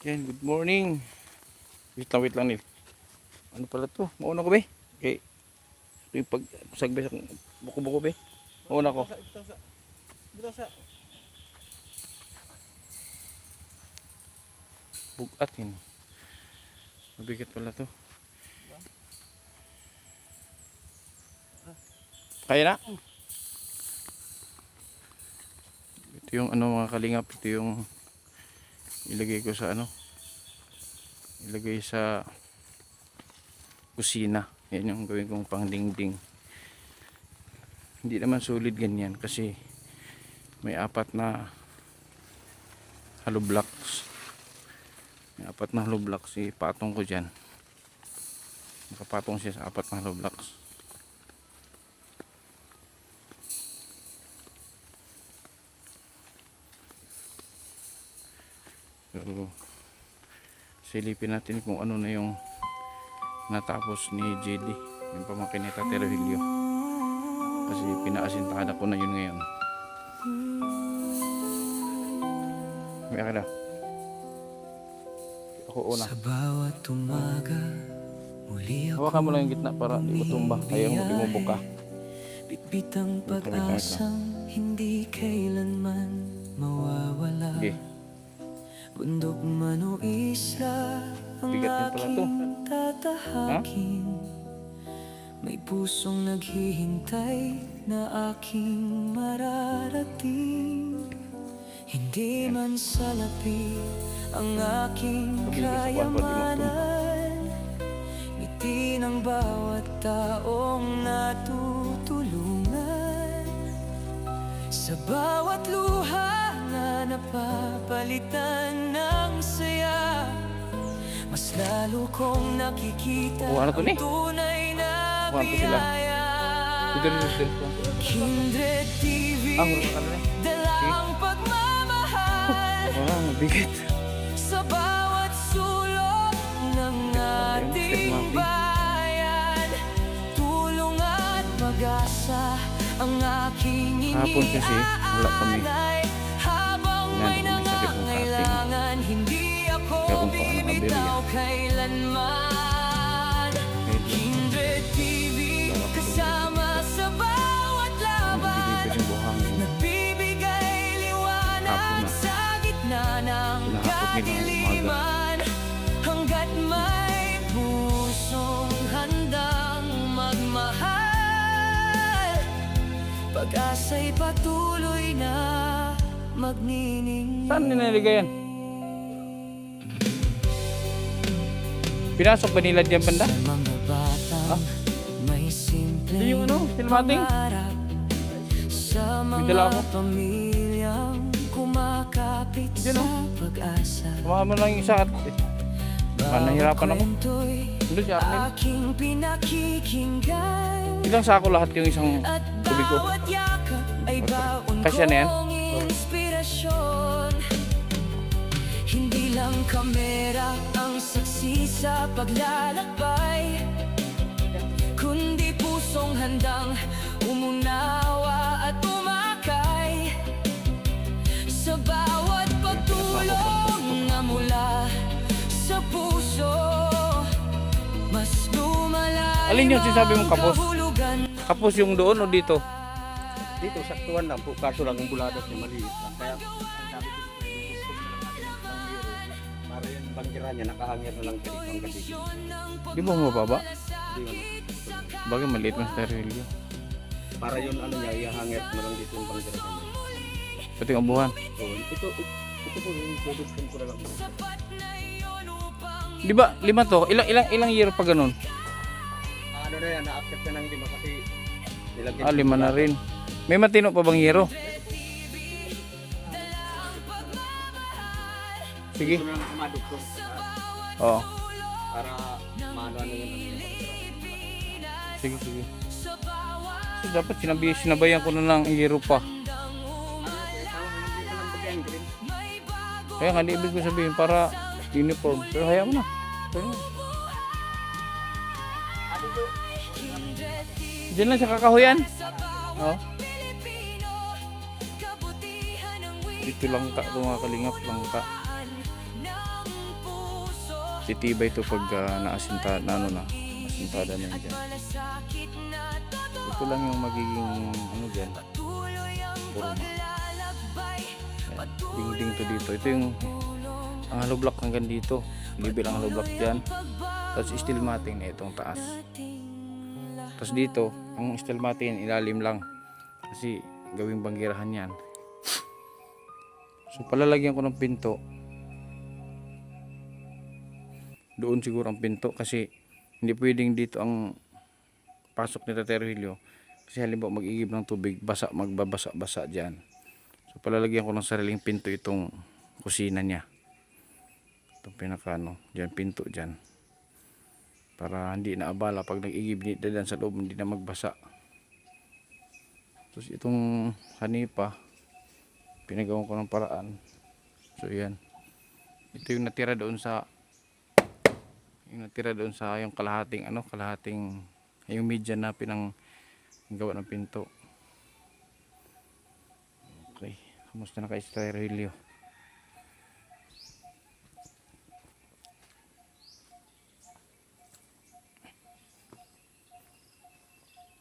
Yan, good morning. Wait lang nil. Ano pala to? Mauna ko ba? Okay. Ito yung pagsagbe sa buko-buko ba? Mauna ko. Bugatin. Mabigat pala to. Kaya na? Ito yung ano mga kalingap. Ito yung ilagay ko sa ano. Ilagay sa kusina. Yan yung gawin kong pangdingding. Hindi naman solid ganyan kasi may apat na hollow blocks. May apat na hollow blocks. Ipatong ko dyan. Nakapatong siya sa apat na hollow blocks. So, silipin natin kung ano na yung natapos ni JD, yung pamangkin ni Tate Rogelio, kasi pinaasintada ko na yun ngayon. May akala ako una. Sa bawat umaga muli ako Hawakan mo lang yung gitna para di matumba. Ayaw mo, di mo buka. bitbit ang pag-asang hindi kailanman mawawala. Okay. Bundok man o isla ang Bigat din pala to. aking tatahakin. May pusong naghihintay na aking mararating. Hindi man salapi ang aking kayamanan. Ngiti ng bawat taong natutulungan. Sa bawat luha na napapalitan ng saya, mas lalo kong nakikita Oh, ano to, ang ni? tunay na Kuha ko sila. biyaya. Dito. Kindred TV, Hurot ka na eh. dalang pagmamahal Mabigat. sa bawat sulok ng ating bayan. Tulong at pag-asa ang aking Hapon kasi, wala kami. iniaalay. Habang may Nandun kami sa likod ng nangangailangan, hindi ako Kaya kung paano bibitaw kailanman. Kindred TV, kasama sa bawat laban. Magbibigay yung buhangin. Nagbibigay Hapon liwanag na. sa gitna ng Hinahapot nila ang kadiliman. Hanggat may pusong handang magmahal, pag-asa'y patuloy na magniningning. Saan nilagay yan? Pinasok ba nila dyan banda? Sa mga batang may simpleng Hindi yung ano, filmating. pangarap. Sa May dala ako. mga pamilyang kumakapit Diyan, sa oh. pag-asa. Kumaha mo lang yung isa at nahirapan ako. Kwento'y Doon si Arnel. aking pinakikinggan. Ilang sako lahat yung isang At tubig ko? bawat yakap ay baon Kasya na yan? kong inspirasyon. Hindi lang kamera ang saksi sa paglalakbay, kundi pusong handang umunawa at umakay. Sa bawat pagtulong na mula sa puso, mas lumalalim. Alin yung sinasabi mong kapos? ang kahulugan. Kapos yung doon o dito? Dito, saktuan lang po. Kaso lang yung buladas niya maliit lang. Kaya, ang sabi ko, para yung banggera niya, nakahangir na lang siya dito ang gabi. Di ba mababa? Hindi ano. Bagay maliit ng sterilyo. Para yung ano niya, ihangir na lang dito yung banggera niya. Pati ang buwan. So, ito po yung product ko na lang. Di ba, 5 to? Ilang year pa ganun? Ano na yan, na-accept na ng lima kasi nilagyan. 5 na rin. May matino pa bang hero? Sige. Ito na lang kumadog ko. Oo. Para maano yun. Sige. So, dapat sinabayan ko na ng hero pa. Kaya nga, di ibig ko sabihin para uniform. Pero hayaan mo na. Pero, diyan lang sa kakahuyan. Oo. Dito lang ka, mga kalingap lang ka. titibay to pag naasinta na ano na, asintada na yan dyan. Ito lang yung magiging ano dyan, forma. Ayan, dingding to dito. Ito yung ang hollow block hanggang dito. Libil ang hollow block dyan. Tapos steel matting na itong taas. Tapos dito, ang steel matting ilalim lang. Kasi gawing banggirahan yan. So palalagyan ko ng pinto. Doon siguro ang pinto kasi hindi pwedeng dito ang pasok ni Tatay Rogelio. Kasi halimbawa mag-igib ng tubig, magbabasa-basa dyan. So palalagyan ko ng sariling pinto itong kusina niya. Itong pinakano, dyan pinto dyan. Para hindi na abala pag nag-igib nito dyan sa loob, hindi na magbasa. Tapos itong hanipa, pinagawa ko ng paraan. So yan. Ito yung natira doon sa yung kalahating yung media na gawa ng pinto. Okay, kamusta na kay Tatay Rogelio?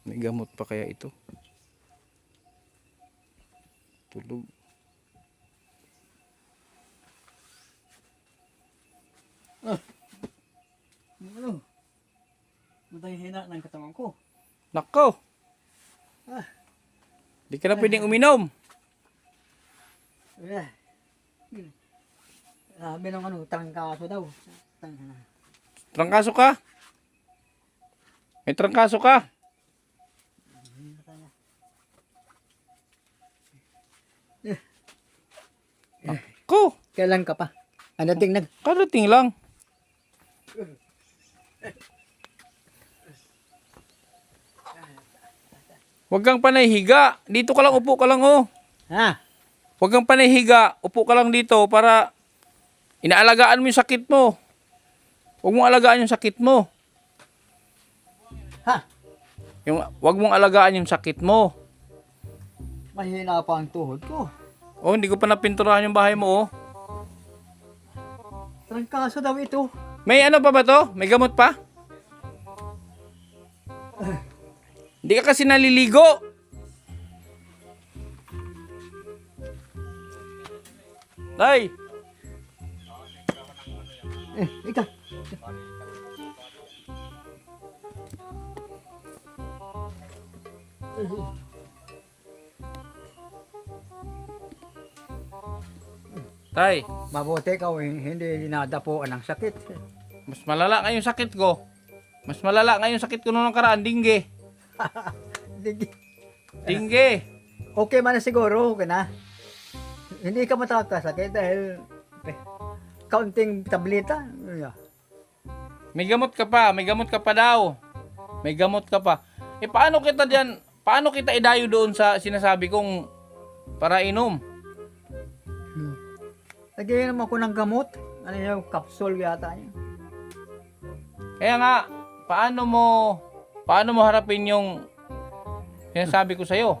May gamot pa kaya ito? Tulog. Ano? Matay hina ng katawan ko. Nako! Ah. Di ka na pwedeng uminom. Eh. Sabi ng ano, trangkaso daw. Trangkaso ka? May trangkaso ka? Ko! Kailan ka pa? Ano tingnan? Karating lang. Huwag kang panay higa. Dito ka lang, upo ka lang oh. Ha? Huwag kang panay higa. Upo ka lang dito para inaalagaan mo yung sakit mo. Huwag mong alagaan yung sakit mo. Ha? Huwag mong alagaan yung sakit mo. Mahina pa ang tuhod ko. Oh, hindi ko pa napinturahan yung bahay mo oh. Trangkaso daw ito. May ano pa ba to? May gamot pa? Hindi ka kasi naliligo. Tay! Ika. Tay, Mabuti ka, hindi dinadapuan ng sakit. mas malala nga yung sakit ko. Mas malala nga yung sakit ko noong nakaraan, dingge. Dingge. Okay man na siguro, okay na. Hindi ka matakasakit dahil kaunting tableta. May gamot ka pa, may gamot ka pa daw. May gamot ka pa. Eh paano kita idayo doon sa sinasabi kong para inom? Lagyan naman ako ng gamot. Ano yung capsule yata niya. Kaya nga, paano mo harapin yung sinasabi ko sa'yo?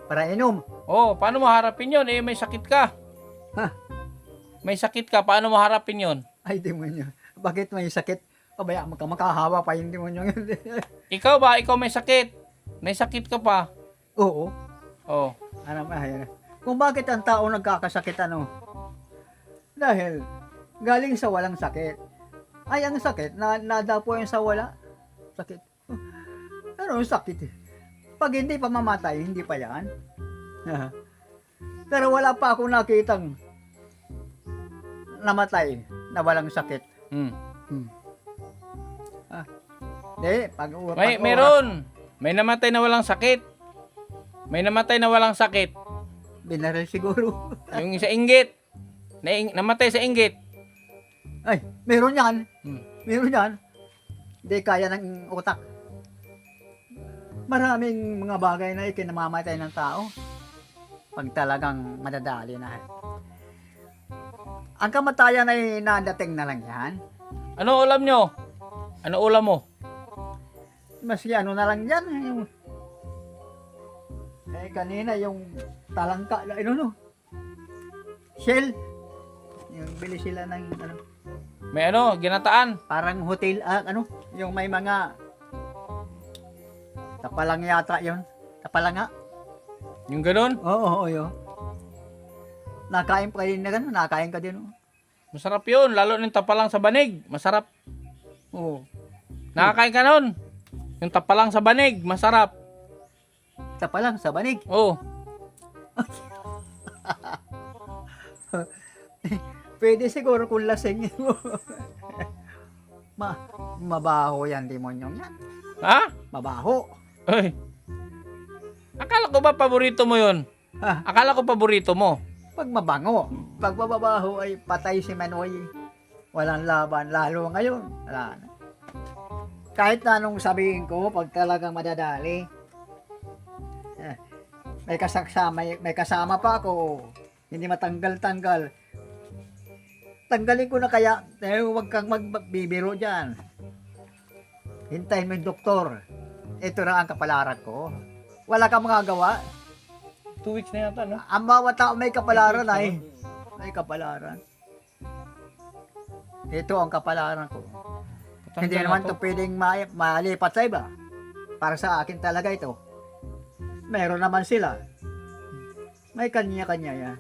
Para inom. Oh, paano mo harapin yun? Eh, may sakit ka. Ha? May sakit ka, paano mo harapin yun? Ay, demonyo. Bakit may sakit? Pabaya makahawa pa yung demonyo yun. Ikaw ba? Ikaw may sakit. May sakit ka pa. Oo. Oh. Ano, ayun. Kung bakit ang tao nagkakasakit ano? Dahil galing sa walang sakit. Ay, ang sakit, nadapo yung sa wala. Sakit. Ano yung sakit? Pag hindi pa mamatay, hindi pa yan. Pero wala pa akong nakitang namatay na walang sakit. Di, Meron. May namatay na walang sakit. May namatay na walang sakit. Binaril siguro. Yung sa inggit. Namatay sa inggit. Ay, meron yan. Meron yan. Hindi kaya ng utak. Maraming mga bagay na ikinamamatay ng tao. Pag talagang madadali na. Ang kamatayan ay nadating na lang yan. Ano ulam nyo? Ano ulam mo? Maski ano na lang yan. Kanina yung talangka, ano no? Shell. Yung bili sila ng ano, May ano, ginataan. parang hotel, yung may mga tapalang yata yun. Tapalanga? Yung ganun. Oo, yun. Nakain pa din na gano'n, nakain ka din. Masarap yun. Lalo yung tapalang sa banig. Masarap. Oo. Nakakain ka nun. Yung tapalang sa banig. Masarap. Tapalang sa banig. Oh. Pwede siguro kung lasing mo. Mabaho yan, demonyong yan. Ha? Mabaho. Ay. Akala ko ba paborito mo yun? Ah, Akala ko paborito mo. pag mabango, pag mababaho ay patay si Manoy. Walang laban, lalo ngayon. Wala na. Kahit na anong sabihin ko, pag talagang madadali, may kasama pa ako. Hindi matanggal-tanggal. Tanggalin ko na kaya, huwag kang magbibiro dyan. Hintayin mo yung doktor. Ito na ang kapalaran ko. Wala kang magagawa. 2 weeks na yata, no? Ang bawat tao may kapalaran ay. May kapalaran. Ito ang kapalaran ko. Hindi naman ito pwedeng malipat sa iba. Para sa akin talaga ito. Meron naman sila. May kanya-kanya yan.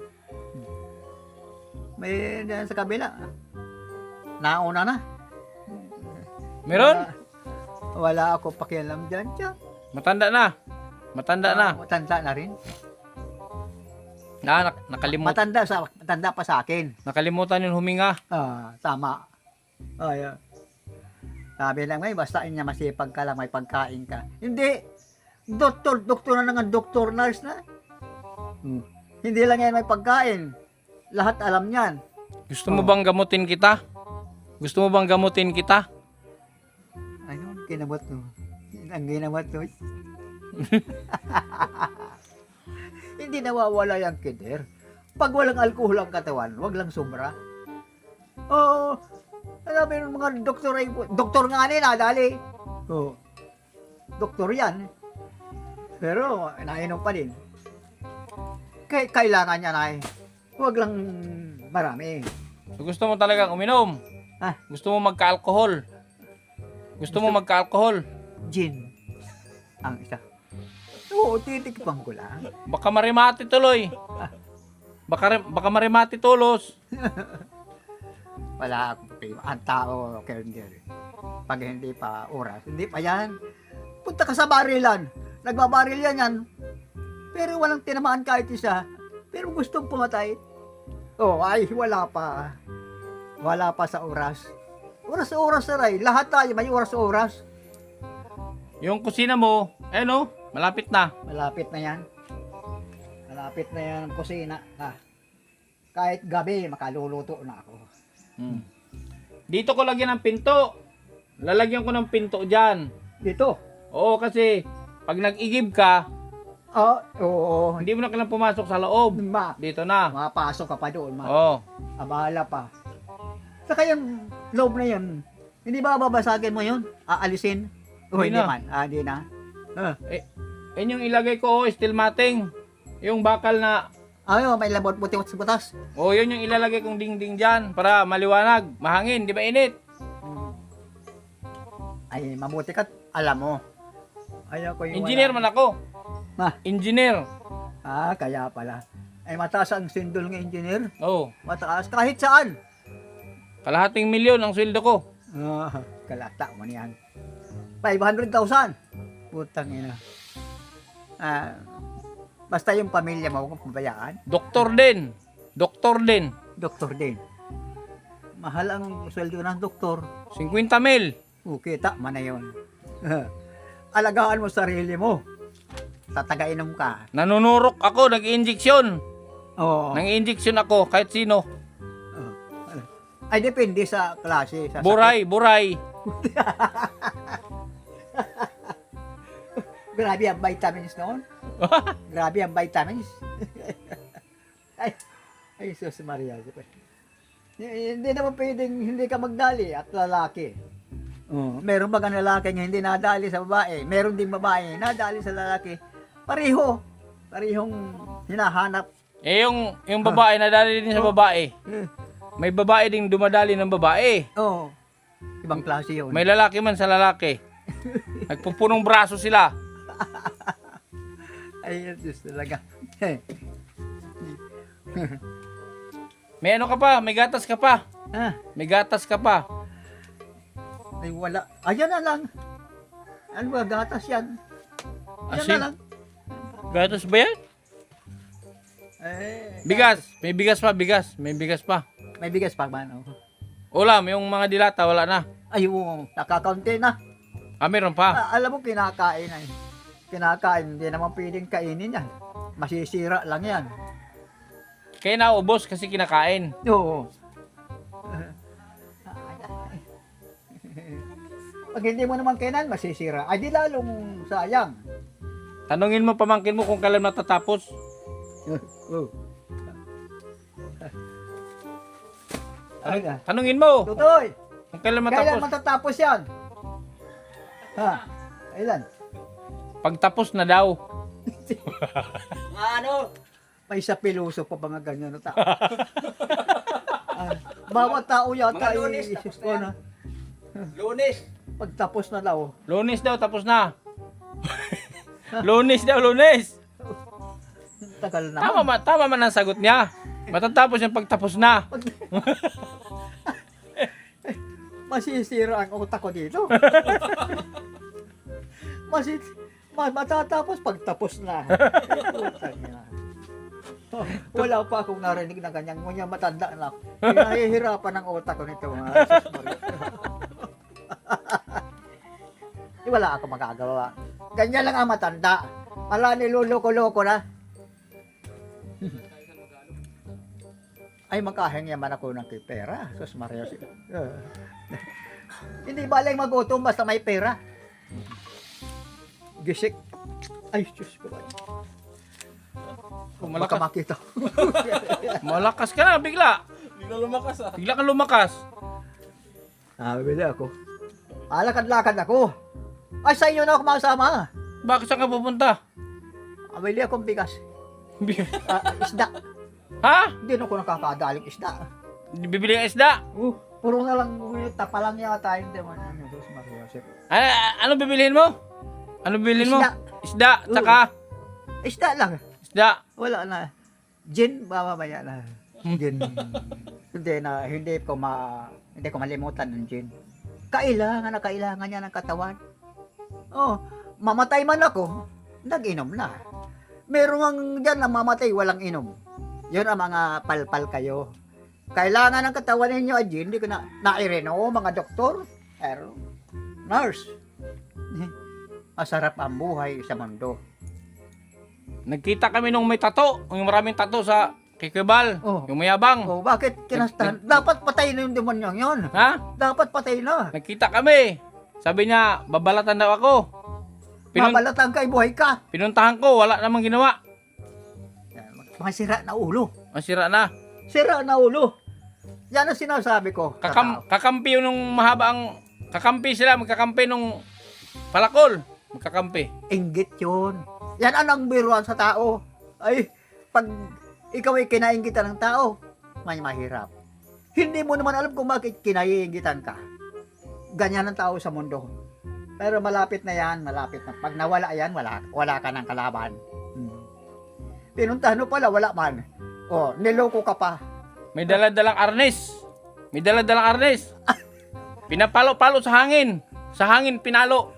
May dyan sa kabila. Nauna na. Meron? Wala ako pakialam dyan. Matanda na. Matanda na. Matanda na rin. Matanda pa sa akin. Nakalimutan yung huminga. Tama. Ay, sabi lang, basta niya masipag ka lang, may pagkain ka. Hindi. Doktor na nga, doktor, nurse na. Hindi lang yan may pagkain. Lahat alam niyan. Gusto mo bang gamutin kita? Gusto mo bang gamutin kita? Ano, kinabot no? Ang ginabot no? Hindi nawawala yung kider. Pag walang alkohol ang katawan, wag lang sobra. Oo. Alam mo mga doktor ay, doktor nga nadali. Oo. Doktor yan. Pero, nainom pa din. Kailangan niya na wag lang marami. So, gusto mo talagang uminom? Gusto mo magka-alcohol? Gusto mo magka-alcohol? Gin. Ang isa. Oo, titikpan ko lang. Baka marimati tuloy. Baka marimati tulos. Wala akong problema. Ang tao, Kerner. Pag hindi pa oras, hindi pa yan. Punta ka sa barilan. Nagbabaril yan. Pero walang tinamaan kahit isa. Pero gustong pumatay. Oh, ay, wala pa. Wala pa sa oras. Oras na rin. Lahat tayo may oras. Yung kusina mo, no? Malapit na. Malapit na yan. Malapit na yan ang kusina. Kahit gabi, makaluluto na ako. Dito ko lagyan ng pinto. Lalagyan ko ng pinto dyan. Dito? Oo, kasi pag nag-igib ka, Oo. hindi mo na kailangang pumasok sa loob. Dito na. Mapasok ka pa doon. Oo. Bahala pa. Saka yung loob na yun, hindi ba babasagin mo yun? Aalisin? O Hindi hindi na. man? Hindi na. Yun yung ilagay ko, steel matting. Yung bakal na, May labot butas. yun yung ilalagay kong dingding dyan para maliwanag, mahangin, di ba init? Ay, mabuti ka. Alam mo. Ayoko yung Engineer man ako. Engineer. Kaya pala. Ay, mataas ang sindol ng engineer. Oo. Mataas. Kahit saan. Kalahating milyon ang sweldo ko. Kalata mo niyan. 500,000. Putang ina. Basta yung pamilya mo, huwag pabayaan. Doktor din. Doktor din. Mahal ang sweldo ng doktor. 50 mil. Kita man na yun. Alagaan mo sarili mo. Tatagainom ka. Nanunurok ako, nag-injeksyon. Oo. Nang-injeksyon ako, kahit sino. Ay, depende sa klase. Sa Buray. Grabe ang vitamins noon. Grabe ang vitamins. ay, Sus Maria. Hindi naman pwedeng hindi ka magdali at lalaki. Meron ba ang lalaki nga hindi nadali sa babae? Meron din babae nadali sa lalaki. Parehong hinahanap. Yung babae, nadali din sa babae. May babae ding dumadali ng babae. Oo. Ibang klase yun. May lalaki man sa lalaki. Nagpupunong braso sila. Ay, Diyos talaga. May ano ka pa, may gatas ka pa. ah, May gatas ka pa. ay wala. Ayan na lang. Ano ba, gatas yan? Yan Asin? na lang. Gatas ba yan? Bigas. May bigas pa, bigas. May bigas pa. May bigas pa ba? No? Ulam, yung mga dilata, wala na. Ay, nakakaunti na. Ah, meron pa. Alam mo, kinakain ay. Kinakain, hindi naman pwedeng kainin yan. Masisira lang yan. Kaya naubos kasi kinakain. Oo. Pag hindi mo naman kainan, masisira. Ay, di lalong sayang. Tanungin mo pamangkin mo kung kailan matatapos. Oh. Ano na? Tanungin mo Tutoy, kung kailan kailan matapos. matatapos yan? Ha? Kailan? Pagtapos na daw. Ano? May sa piloso pa ba nga ganyan na tao? Bawat tao yata Mga Lunes, iisip tapos ko na na. Lunes. Pagtapos na daw. Lunes daw, tapos na. Lunes daw, lunes. Tagal naman. Tama man ang sagot niya. Matatapos yung pagtapos na. Masisira ang utak ko dito. Matatapos pagtapos na. Putang ina. Wala pa akong narinig na ganyan. Ngunya matanda na ako. Nahihirapan ang utak ko nito. Di wala ako magagawa. Ganyan lang ang matanda. Wala niluloko-loko na. Ay, makahingi man ako ng pera. Sus Maria. Hindi balay magutom basta may pera. Gisik. Ay, Diyos ko ba? Baka Malakas, makita. malakas ka na, bigla. Bigla lumakas ah. Bigla kang lumakas. Bili ako. Lakad-lakad ako. Ay, sa inyo na ako masama. Bakit saan ka pupunta? Bili akong bigas. Isda. Ha? Hindi na ako nakakadaling isda. Bibili ka isda? Puro na lang, tapa lang yata. Hindi man. Diyos Maria. Ano bibilihin mo? Ano bibilihin mo? Isda. Isda, tsaka Isda lang. isda. Wala na. Gin, mamamaya na. Gin. Hindi ko malimutan ng gin. Kailangan niya ng katawan. Oh, mamatay man ako, nag-inom na. Meron ang dyan na mamatay, walang inom. Yun ang mga palpal kayo. Kailangan ng katawan ninyo ang gin. Hindi ko naireno, mga doktor, pero nurse. Masarap ang buhay sa mundo. Nagkita kami nung may tato. Yung maraming tato sa Kikibal. Oh. Yung mayabang. Oh, bakit kinastahan? Dapat patay na yung demonyong yon. Ha? Dapat patay na. Nagkita kami. Sabi niya, babalatan daw ako. Mabalatan kay buhay ka. Pinuntahan ko, wala namang ginawa. Mga sira na ulo. Ang sira na. Sira na ulo. Yan ang sinasabi ko. sa tao. Kakampi yung nung mahaba ang... Kakampi sila, magkakampi nung palakol. Magkakampi. Inggit yun. Yan ang biruan sa tao. Ay, pag ikaw ay kinainggitan ng tao, may mahirap. Hindi mo naman alam kung bakit kinainggitan ka. Ganyan ang tao sa mundo. Pero malapit na yan, malapit na. Pag nawala yan, wala ka ng kalaban. Pinuntahan mo pala, wala man. O, niloko ka pa. May daladalang arnes. May daladalang arnes. Pinapalo-palo sa hangin. Sa hangin, pinalo.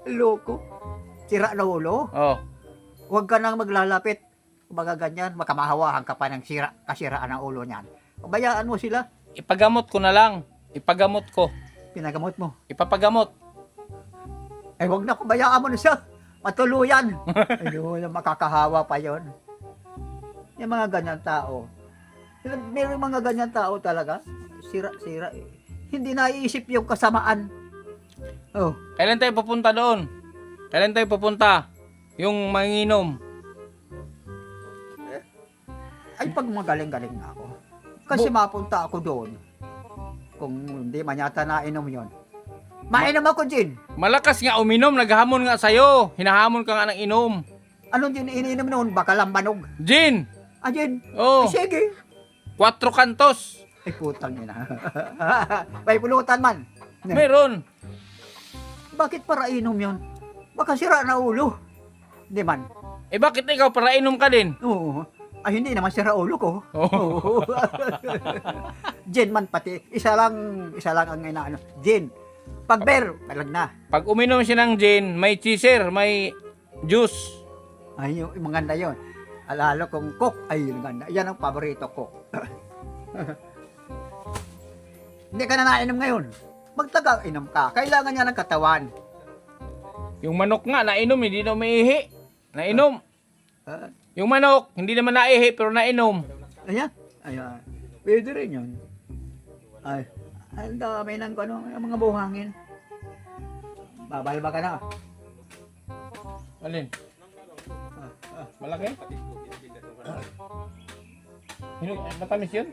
Loko. Sira na ulo. Oh. Huwag ka nang maglalapit. Kumbaga ganyan, makamahawahan ka pa ng kasiraan ng ulo niyan. Bayaan mo sila. Ipagamot ko na lang. Ipagamot ko. Pinagamot mo. Ipapagamot. Eh, huwag na, bayaan mo na siya. Matuluyan. Ayun, makakahawa pa yon. Yung mga ganyan tao. May mga ganyan tao talaga. Sira. Hindi naiisip yung kasamaan. Oh. Kailan tayo pupunta doon? Kailan tayo pupunta? Yung manginom. Ay, pag magaling-galing na ako. Kasi mapunta ako doon. Kung hindi man yata nainom yon. Mainom ako, Jin. Malakas nga uminom. Naghamon nga sa'yo. Hinahamon ka nga ng inom. Anong Jin iniinom noon? Baka lang manog. Jin! Ah, Jin. Oh. Ay, sige. 4 kantos. Ay, putang ina. May pulutan man. Meron. Bakit para inom yun? Baka sira na ulo. Di man. Eh bakit ikaw para inom ka din? Oo. Ay, hindi naman sira ulo ko. Oo. Gin man pati. Isa lang ang inaano. Gin. Pag beer, malag na. Pag uminom siya ng gin, may chaser, may juice. Ay, yung maganda yun. Alalo kong coke, ay maganda. Yan ang paborito ko. Hindi ka na nainom ngayon. Magtagang inom ka. Kailangan niya ng katawan. Yung manok nga, nainom, hindi na umiihi. Nainom. Ah, Yung manok, hindi naman naihi, pero nainom. ayan. Ayan. Pwede rin yun. Ay, ang dami ng ano, yung mga buhangin. Babalba ka na. Alin? Malaki? Matamis yun?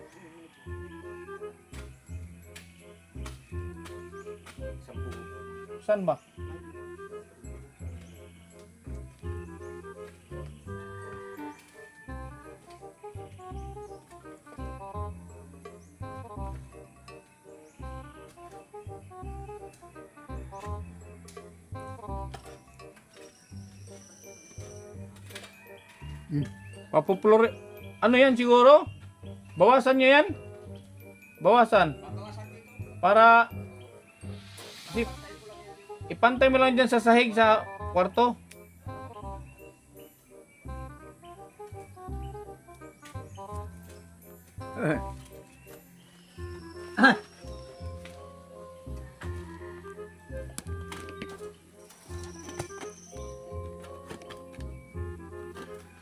Saan ba? Papuplore. Ano yan siguro? Bawasan nyo yan? Bawasan. Para ipantay mo lang dyan sa sahig sa kwarto.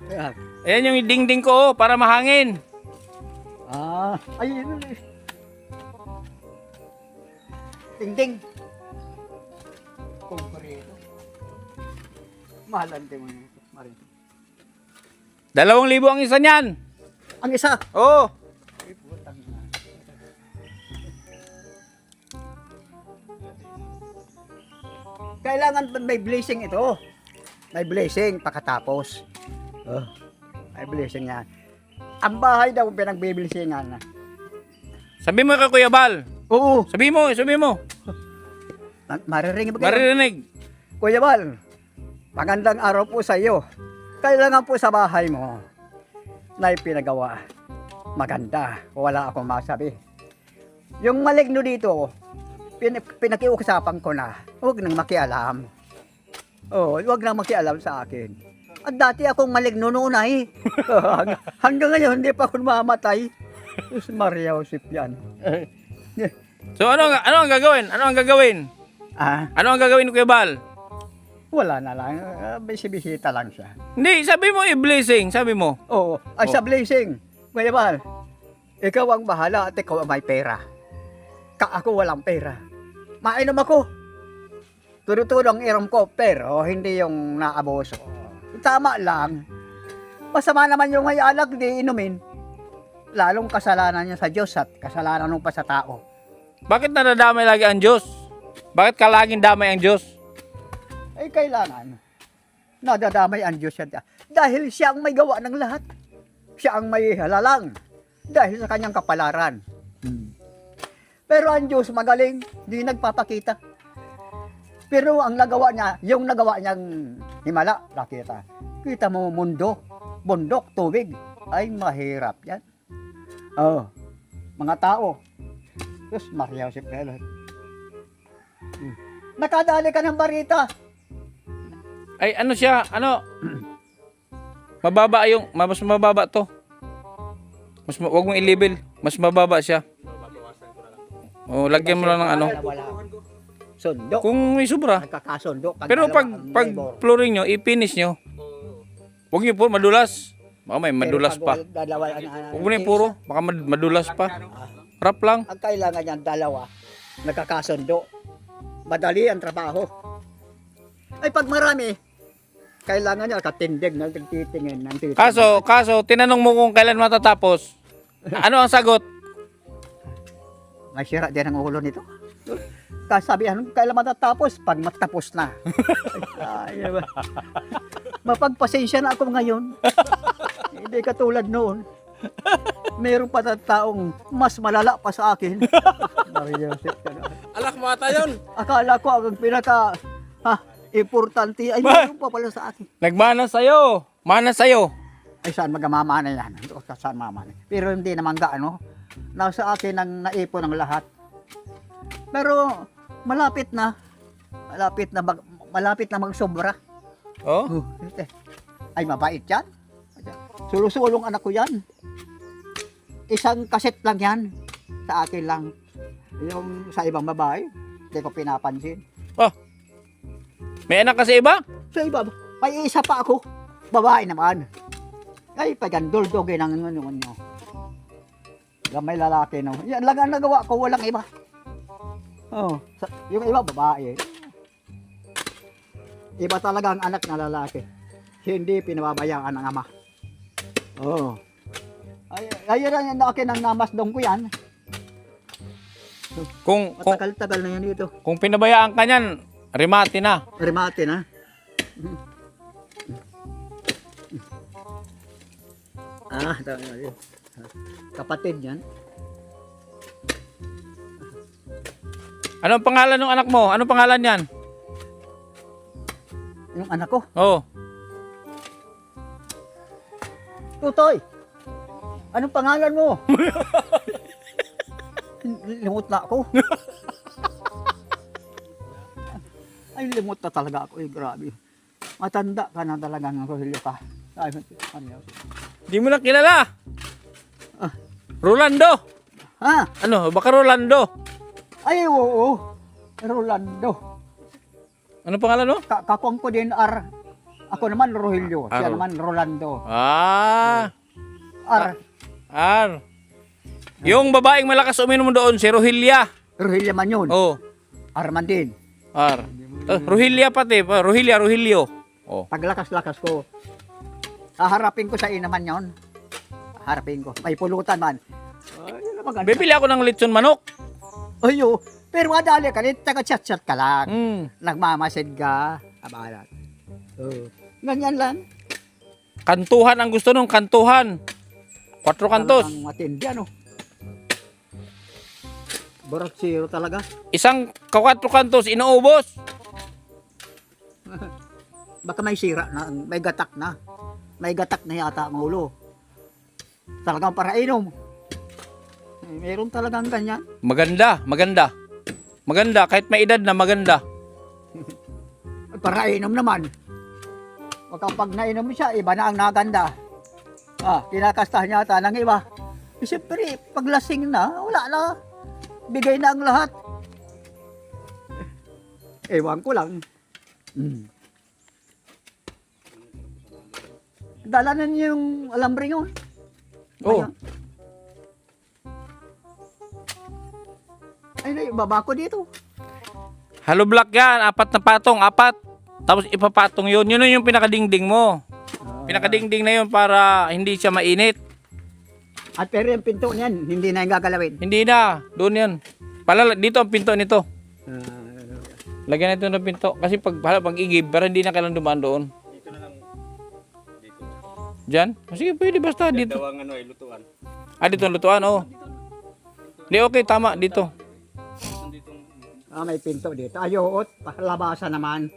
Ayan. Ayan yung dingding ko, para mahangin. Ay, yun eh. Ting-ting. Konkreto. Mahalante mo yun. Marin. 2,000 ang isa niyan. Ang isa. Oo. Ay, putang ina. Kailangan may blessing ito. May blessing pagkatapos. Oh, may blessing yan. Ang bahay daw pinagbiblisingan na. Sabi mo kay Kuya Bal. Oo. Sabi mo. Maririnig ba kayo? Maririnig. Kuya Bal, magandang araw po sa iyo. Kailangan po sa bahay mo na ipinagawa. Maganda. Wala akong masabi. Yung maligno dito, pinakiusapan ko na. Huwag nang makialam. Oh, huwag nang makialam sa akin. At dati akong maligno noon ay. Hanggang ngayon, hindi pa ako mamatay. Diyos Maria Josep yan. So ano ang gagawin? Ano ang gagawin? Ano ang gagawin Kuya Bal? Wala na lang. Bisibisita lang siya. Hindi, sabi mo i-blessing, sabi mo. Oo. Ay, sa blessing. Kuya Bal, ikaw ang bahala at ikaw ang may pera. Ako walang pera. Mainom ako. Tudo-tudo ang inom ko, pero hindi yung naaboso. Tama lang. Masama naman yung may alak, di inumin. Lalong kasalanan niya sa Diyos at kasalanan nung pa sa tao. Bakit nadadamay lagi ang Diyos? Bakit ka laging damay ang Diyos? Ay, kailangan. Nadadamay ang Diyos siya. Dahil siya ang may gawa ng lahat. Siya ang may halalang. Dahil sa kanyang kapalaran. Pero ang Diyos magaling, di nagpapakita. Pero ang nagawa niya, yung nagawa niyang himala, nakita. Kita mo mundo, bundok, tubig, ay mahirap yan. Oh, mga tao. Diyos, Maria Josep na lahat. Nakadali ka ng barita. Ay ano siya, mababa yung, mas mababa to. Wag mong i-label, mas mababa siya. O, lagyan mo lang ng ano. Wala. Sundo. Kung may sobra. Nagkakasundo. Pero pag flooring nyo, i-finish nyo. Huwag nyo po madulas. Baka may madulas pa. Huwag mo na yung puro, baka madulas pa. Rap lang. Ang kailangan niyan, dalawa. Nagkakasundo. Madali ang trabaho. Ay, pag marami, kailangan niya katindig na nagtitingin. Kaso, tinanong mo kung kailan matatapos. Ano ang sagot? May sira din ang ulo nito. Kasabihan, kailan matatapos? Pag matapos na. Ay, diba? Mapagpasensya na ako ngayon. Hindi katulad noon. Mayroon pa na taong mas malala pa sa akin. Maria Joseph ka na. Alak mata yun. Akala ko ang pinaka importante ay mayroon pa pala sa akin. Nagmana sa'yo. Mana sa'yo. Ay saan magamamana yan? Saan mamana? Pero hindi naman gaano. Nasa akin ang naipon ng lahat. Pero malapit na. Malapit na magsobra. Oh? Ay mabait yan. Sulusulong anak ko yan. Isang kaset lang yan. Sa akin lang. Yung sa ibang babae, hindi ko pinapansin. Oh. May anak kasi iba? Sa iba, may isa pa ako. Babae naman. Ay, pagandol-dogin ang ano. May lalaki, no. Yan lang ang nagawa ko, walang iba. Oh, yung iba, babae. Iba talaga ang anak na lalaki. Hindi pinababayaan ng ama. Oh. Ayun ang akin ang namasdong ko yan. Kung Matagal-tagal na yan dito. kung pinabayaan ka niyan, remate na. Remate na. Tama yun. Kapatid yan. Anong pangalan ng anak mo? Anong pangalan niyan? Yung anak ko. Oh. Tutoy! Anong pangalan mo? Limot na ako. Ay, limot na talaga ako. Eh, grabe. Matanda ka na talaga ng Rogelio ka. Ay, Di mo na kilala. Rolando. ha? Ano? Baka Rolando. Ay, oo. Rolando. Anong pangalan mo? Kapong ko din ako naman Rogelio. Siya Ro- naman Rolando. R. Yung babaeng malakas uminom doon, si Rohilia. Rogelio man yun. Oh. Armandin. R. Rohilia pati. Rohilio. Oh. Paglakas-lakas ko. Haharapin ko sa inaman yon. Harapin ko. May pulutan man. Ay, maganda. Bibili ako ng lechon manok. Ayo. Pero madali ka rin. Taga-chat-chat ka lang. Nagmamasid ka. Abalat. Ganyan lang. Kantuhan ang gusto nung kantuhan. 4 kantos. Talagang matindi ano. Barak zero talaga. Isang 4 kantos inuubos. Baka may sira na. May gatak na. May gatak na yata ang ulo. Talagang para inom. Meron talagang ganyan. Maganda. Kahit may edad na maganda. Para inom naman. Kapag nainom siya, iba na ang naganda. Kinakastahan yata ng iba. Siyempre, paglasing na, wala na. Bigay na ang lahat. Ewan ko lang. Dala na niyo yung alambre yun. Oh. Ay, baba ko dito. Hollow block yan. 4 na patong. 4. Tapos ipapatong yun. Yun yung pinakadingding mo. Pinakadingding na yun para hindi siya mainit. At pero yung pinto niyan, hindi na yung gagalawin. Hindi na. Doon yan. Dito ang pinto nito. Lagyan natin ng pinto. Kasi pag igib, para hindi na kailang dumaan doon. Dito na lang. Dito. Diyan? Sige, pwede basta dito. Dawang ay lutuan. Dito ang lutuan, oh. Di, okay, tama, dito. May pinto dito. Ayot, labasan naman.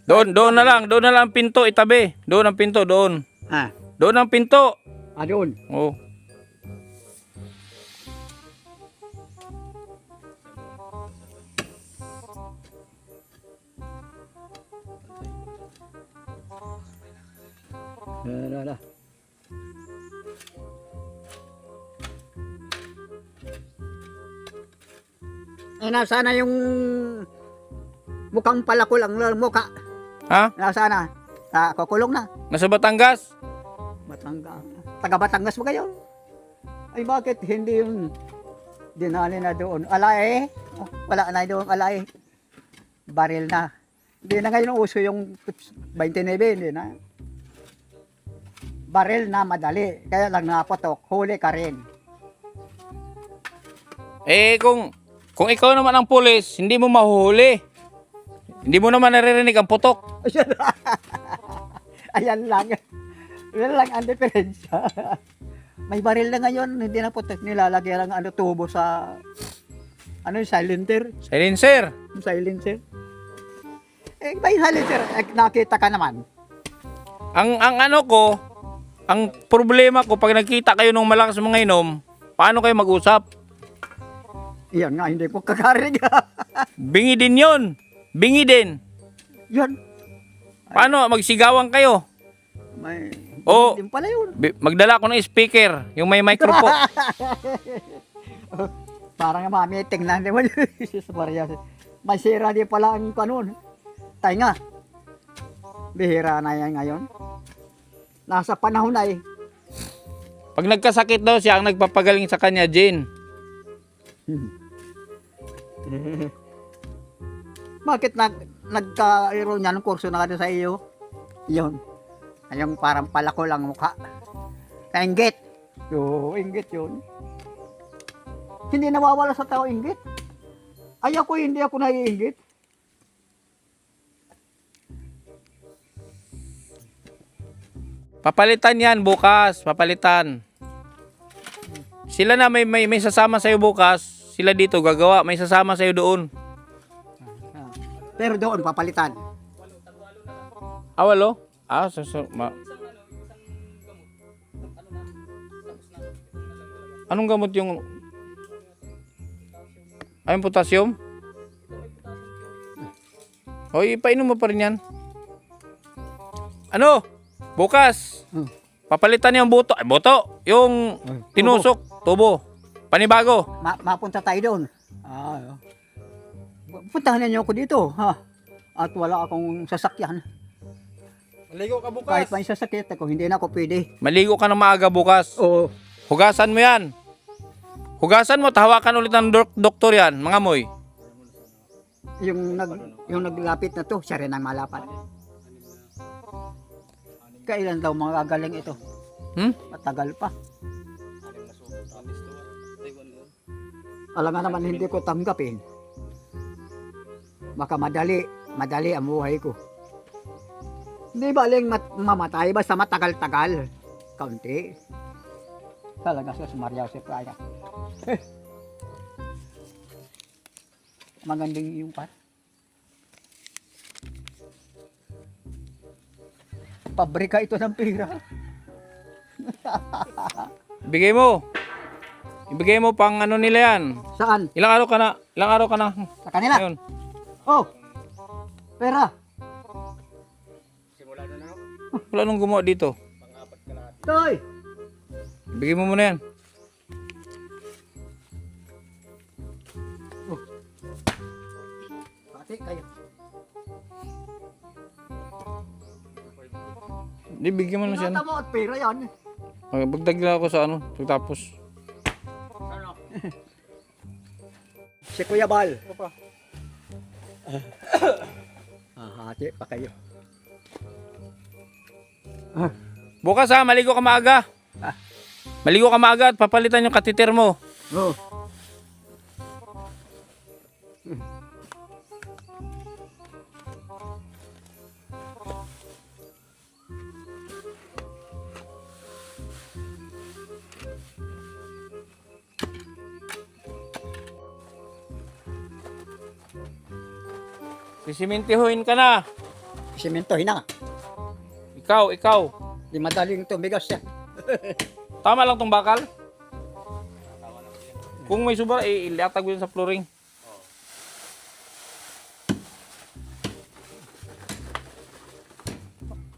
Doon na lang ang pinto, itabi. Doon ang pinto, doon. Doon ang pinto. Doon. Oh. Nasana yung mukhang palakol ang mukha. Ha? Nasana? Kukulong na. Nasa Batangas? Batangas. Taga Batangas mo kayo? Ay bakit hindi yung dinali na doon? Alay? Wala na doon alay. Baril na. Hindi na ngayon uso yung 29, hindi na. Baril na madali. Kaya lang napatok. Huli ka rin. Kung ikaw naman ang pulis, hindi mo mahuhuli. Hindi mo naman naririnig ang putok. Ayan lang. Yan lang ang diferensya. May baril na ngayon, hindi na po nilalagyan ng ano, tubo sa ano, silencer. Silencer. Silencer. Eh, may silencer, nakita ka naman. Ang ano ko, ang problema ko pag nagkita kayo ng malakas mga inom, paano kayo mag-usap? Yan nga, hindi po kakarinig. Bingi din 'yon. Bingi din. Yan. Paano magsigawan kayo? May, Oo. din pala yun. Magdala ko ng speaker, yung may microphone. Parang mamiting na naman. Jesus Maria. May sira din pala ang kanon. Tainga. Bihira na yan ngayon. Nasa panahon na eh. Pag nagkasakit daw siya, ang nagpapagaling sa kanya, Jane. Bakit nagkaroon niya ng kurso na sa iyo? Yun. Yung parang palako lang mukha. Kainggit. Yo, inggit yun. Hindi nawawala sa tao inggit. Ay ako, hindi ako naiinggit. Papalitan yan bukas, papalitan. Sila na may sasama sa'yo bukas, sila dito gagawa, may sasama sa'yo doon. Pero doon, papalitan. Awalo? Anong gamot yung... Ayong potassium? O, ipainom mo pa rin yan. Ano? Bukas. Papalitan yung buto. Ay, buto. Yung tinusok. Tubo. Panibago. Mapunta tayo doon. Puntahan niyo ako dito. Ha? At wala akong sasakyan. Maligo ka bukas. Kahit may sasakyan ako, hindi na ako pwede. Maligo ka ng maaga bukas. Oo. Hugasan mo yan. Hugasan mo, tahawakan ulit ng doktor yan, mga moy. Yung naglapit na to, siya rin ang malapat. Kailan daw magagaling ito? Matagal pa. Alam nga naman hindi ko tanggapin. Baka madali ang buhay ko. Hindi baling mamatay, basta matagal-tagal. Kaunti. Talaga sa Maria Jose Praya. Magandang yung pat. Pabrika ito ng pera. Ibigay mo. Ibigay mo pang ano nila yan. Saan? Ilang araw ka na? Ilang araw ka na? Sa kanila? Ayun. Oh! Pera! Wala nung gumawa dito. Toy! Ibigay mo muna yan. Pati kayo. Hindi, bigyan mo na siya. Pinata mo at pera yan. Magdagdag lang ako sa ano, pagtapos. Si Kuya Bal. Hati pa kayo. Bukas ha, maligo ka maaga. Maligo ka maaga at papalitan yung katiter mo. Oh. Sisimintihuin ka na. Simentohin na. Ikaw. Di madaling tumigas yan. Tama lang tong bakal. Kung may subra, ilatag mo yun sa flooring.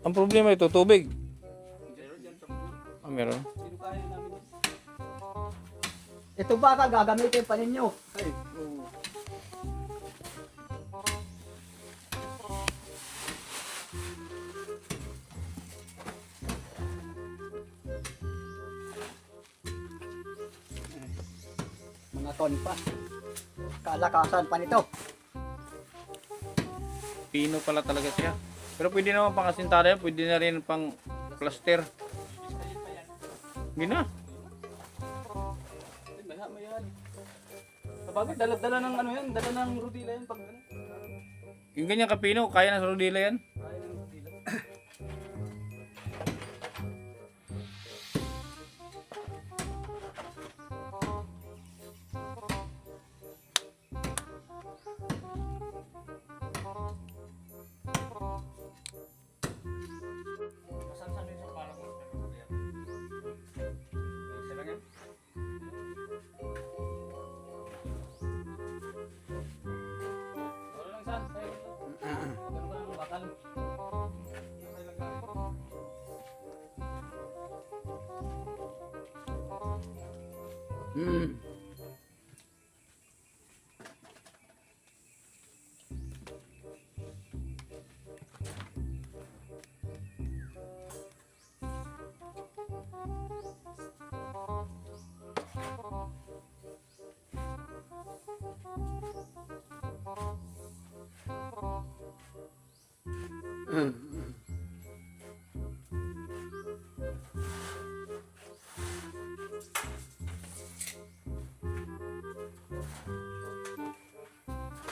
Ang problema ito, tubig. Meron. Ito baka gagamitin pa ninyo. Ay, mga ton pa. Kalakasan pa nito. Pino pala talaga siya. Pero pwede naman pang asintada yan, pwede na rin pang plaster. Hindi na. Bakit dala ng ano yan? Dala ng rodila yan pag ano? Yung ganyan kapino, kaya na sa rodila yan.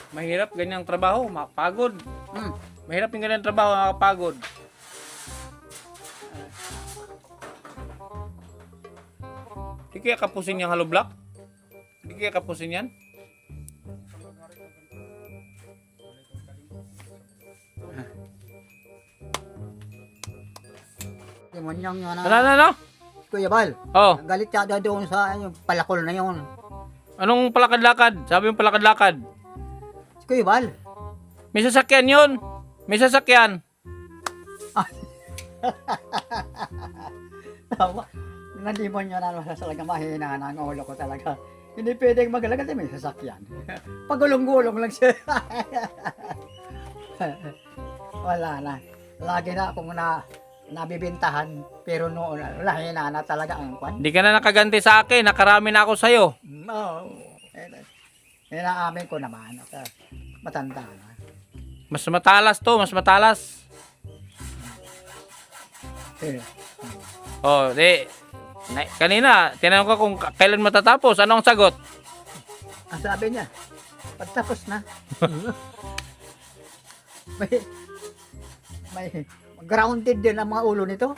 Mahirap ganyang trabaho, makapagod. Hmm. Mahirap yung ganyang trabaho, makapagod. Di kaya kapusin yung hollow block? Di kaya kapusin yan? Demonyong yun Ano? Kuya Bal. Oh, Galit yata doon sa yung palakol na yun. anong palakad-lakad? Sabi yung palakad-lakad. Si Kuya Bal. May sasakyan yun. May sasakyan. Tama. Nandimonyo na naman talaga mahina na ang ulo ko talaga. Hindi pwedeng magalaga din may sasakyan. Pagulong-gulong lang siya. Wala na. Lagi na akong nabibintahan. Pero noon, lahina na talaga ang kwan. Hindi ka na nakaganti sa akin. Nakarami na ako sa'yo. Oo. Inaamin ko naman. Matanda na. Mas matalas to, mas matalas. Eh, Oh, kanina, tinanong ko kung kailan matatapos. Ano ang sagot? ang sabi niya, pagtapos na. may grounded din ang mga ulo nito.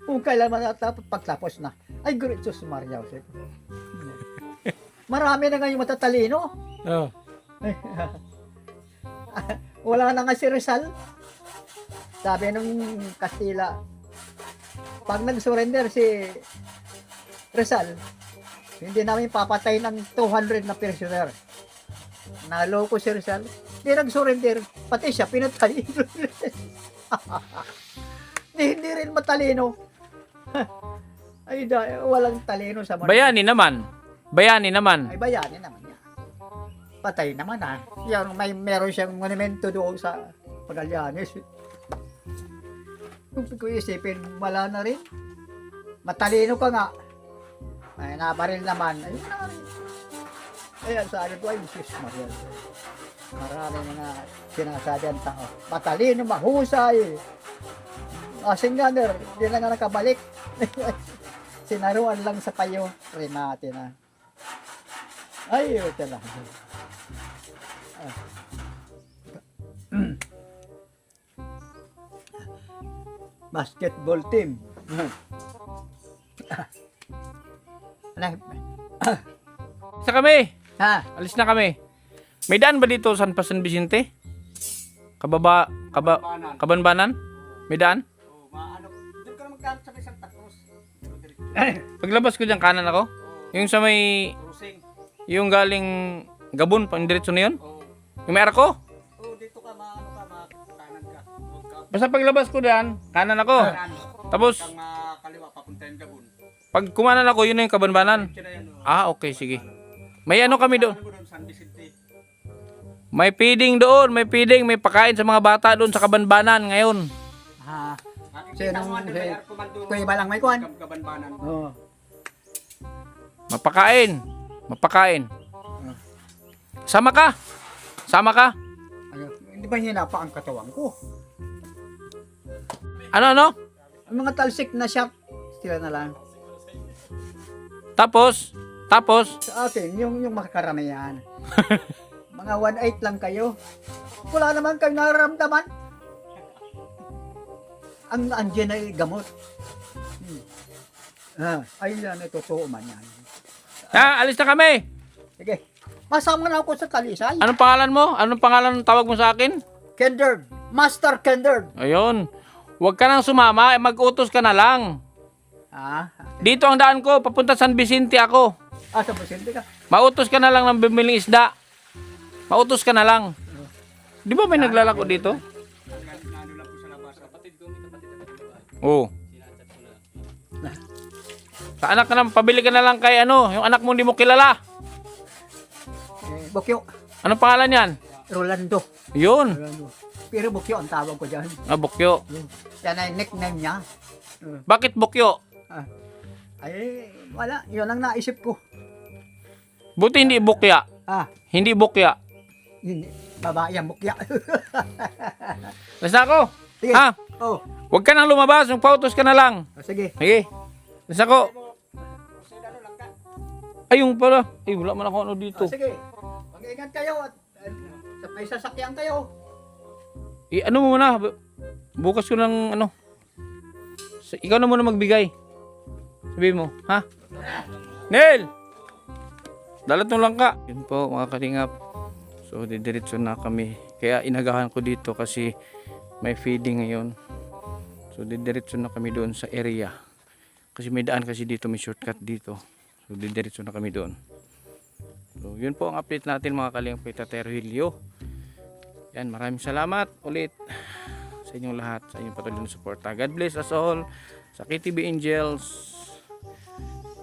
Kung kailan matatapos, pagtapos na. Ay, Gritsus Maria. Marami na ngayong matatalino. Oh. Wala na nga si Rizal. Sabi nung Kastila, pag nag-surrender si Rizal, hindi namin papatay ng 200 na prisoner. Naloko si Rizal. Hindi nag-surrender. Pati siya, pinatay. Hindi rin matalino. Ay, walang talino sa mga. Bayani naman. Bayani naman. Ay, bayani naman niya. Patay naman ha. Yan, meron siyang monumento doon sa Pagallanes. Kung ko isipin, wala na rin. Matalino ka nga. Ay, nabaril naman. Ayun na rin. Ayan, sabi ko, ay, sis Maria. Marami mga sinasabi ang tao. Matalino, mahusay. Asing gunner, hindi na nga nakabalik. Sinaruan lang sa payo. Remate na. Ay, ito lang. Basketball team. Sa kami. Ha? Alis na kami. May daan ba dito San Vicente? Kabanbanan? May daan? Doon ka na magdaan sa may Santa Cruz. Paglabas ko dyan, kanan ako. Yung sa may, Cruising. yung galing Gabon, pandiretso na yun. Oo. Yung may arko. Oo, dito ka, kanan ka. Huwag ka. Basta paglabas ko dyan, kanan ako. Kanan. Tapos, Kang kaliwa, papunta yung Gabon. pag kumanan ako, yun na yung Kabanbanan. Diyan na yan, oh. Ah, okay, sige. May ano kami doon. Ano mo doon, San Vicente. May feeding doon, may feeding, may pakain sa mga bata doon sa Kabanbanan ngayon. Ha? Makikita Sinong- mo, ano, may Arkomando. Kuya ba lang may kuwan? Kabanbanan. Oo. Mapakain. Mapakain. Sama ka. Sama ka. Ayun. Hindi ba hinapa ang katawan ko? Ano? Ang mga talsik na shop, sila na lang. Tapos, Sa akin, yung makakaramihan. Mga 1/8 lang kayo. Wala naman kayong nararamdaman. Ang andyan ay gamot. Ay yan, totoo man yan. alis na kami. Sige, masama na ako sa talisay. Anong pangalan mo? Anong pangalan ng tawag mo sa akin? Kenderd, Master Kenderd. Ayun. Huwag ka nang sumama, mag-utos ka na lang. Dito ang daan ko, papunta San Vicente ako. Sa Vicente ka. Mautos ka na lang ng bibiling isda. Mautos ka na lang. Di ba may naglalako dito? Ano lang po sa labas. Kapatid ko, may kapatid na babae. Oo. Sa anak ka na, pabili ka na lang kay ano, yung anak mo hindi mo kilala. Bukyo. Anong pangalan yan? Rolando. Yun. Rolando. Pero Bukyo ang tawag ko dyan. Bukyo. Yan ay nickname niya. Bakit Bukyo? Ay, wala. Yun ang naisip ko. Buti hindi Bukya. Hindi Bukya. Hindi. Babae ang Bukya. Basta ako. Sige. Ha? Oh. Huwag ka nang lumabas. Yung photos ka na lang. Sige. Sige. Basta ako. Ayun pala. Wala man ako ano dito. Sige. Mag-ingat kayo at may sasakyan kayo. Ano mo muna. Bukas ko ng ano. Ikaw na muna magbigay. Sabihin mo. Ha? Nel! Dalat mo lang ka. Yun po mga kalingap. So didiretso na kami. Kaya inagahan ko dito kasi may feeding ngayon. So didiretso na kami doon sa area. Kasi may daan kasi dito. May shortcut dito. So didiretso na kami doon. So yun po ang update natin mga kalingap kay Tatay Rogelio. Yan, maraming salamat ulit sa inyong lahat, sa inyong patuloy na suporta. God bless us all, sa KTB Angels,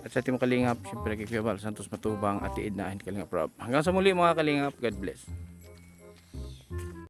at sa Team Kalingap, siyempre kay Kuya Val Santos Matubang at Edna and Kalingap Rob. Hanggang sa muli mga Kalingap, God bless.